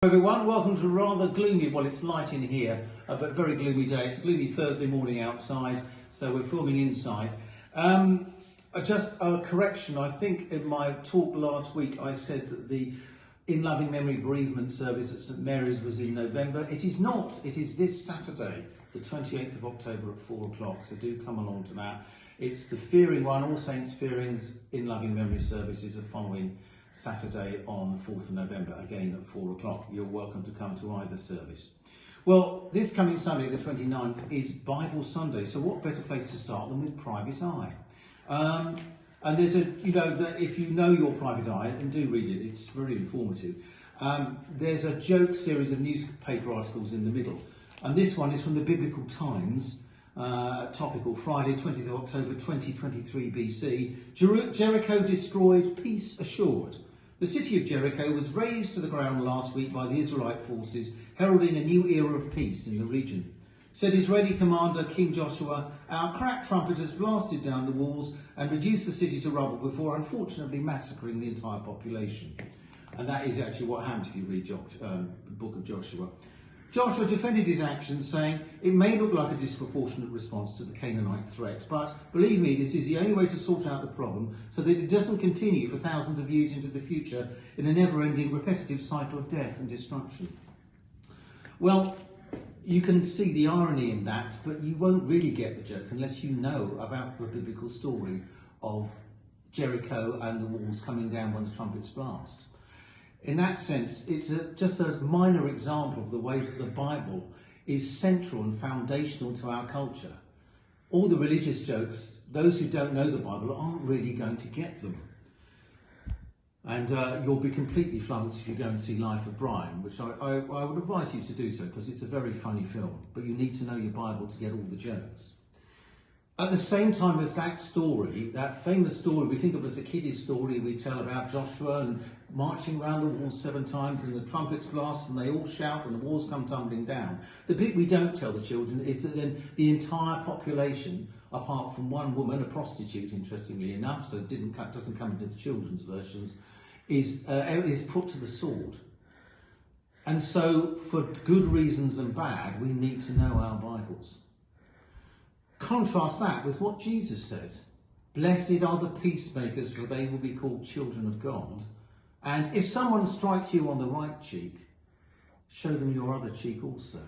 Everyone, welcome to a rather gloomy, well it's light in here, but very gloomy day. It's a gloomy Thursday morning outside, so we're filming inside. Just a correction, I think in my talk last week I said that the In Loving Memory bereavement service at St Mary's was in November. It is not, it is this Saturday, the 28th of October at 4 o'clock, so do come along to that. It's the Fearing one, All Saints Fearing's In Loving Memory services are following Saturday on the 4th of November, again at 4 o'clock. You're welcome to come to either service. Well, this coming Sunday, the 29th, is Bible Sunday, so what better place to start than with Private Eye? And there's a, that if you know your Private Eye, and do read it, it's very informative, there's a joke series of newspaper articles in the middle, and this one is from the Biblical Times, topical, Friday 20th of October 2023 BC. Jericho destroyed, peace assured. The city of Jericho was razed to the ground last week by the Israelite forces, heralding a new era of peace in the region. Said Israeli commander King Joshua, our crack trumpeters blasted down the walls and reduced the city to rubble before unfortunately massacring the entire population. And that is actually what happened if you read the book of Joshua. Joshua defended his actions, saying, it may look like a disproportionate response to the Canaanite threat, but believe me, this is the only way to sort out the problem so that it doesn't continue for thousands of years into the future in a never-ending repetitive cycle of death and destruction. Well, you can see the irony in that, but you won't really get the joke unless you know about the biblical story of Jericho and the walls coming down when the trumpets blast. In that sense, it's just a minor example of the way that the Bible is central and foundational to our culture. All the religious jokes, those who don't know the Bible aren't really going to get them. And you'll be completely flummoxed if you go and see Life of Brian, which I would advise you to do so because it's a very funny film, but you need to know your Bible to get all the jokes. At the same time as that story, that famous story we think of as a kiddie's story we tell about Joshua and marching around the walls 7 times and the trumpets blast and they all shout and the walls come tumbling down. The bit we don't tell the children is that then the entire population, apart from one woman, a prostitute interestingly enough, so it doesn't come into the children's versions, is put to the sword. And so for good reasons and bad, we need to know our Bibles. Contrast that with what Jesus says. Blessed are the peacemakers, for they will be called children of God. And if someone strikes you on the right cheek, show them your other cheek also.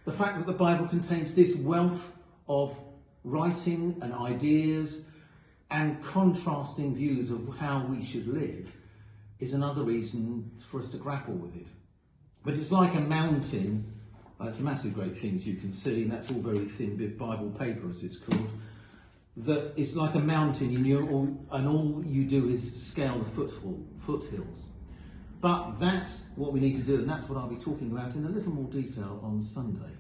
The fact that the Bible contains this wealth of writing and ideas and contrasting views of how we should live is another reason for us to grapple with it. But it's like a mountain. It's a massive great thing, as you can see, and that's all very thin bit Bible paper, as it's called. That it's like a mountain, and all you do is scale the foothills. But that's what we need to do, and that's what I'll be talking about in a little more detail on Sunday.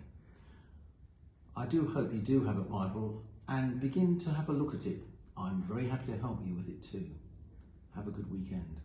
I do hope you do have a Bible and begin to have a look at it. I'm very happy to help you with it too. Have a good weekend.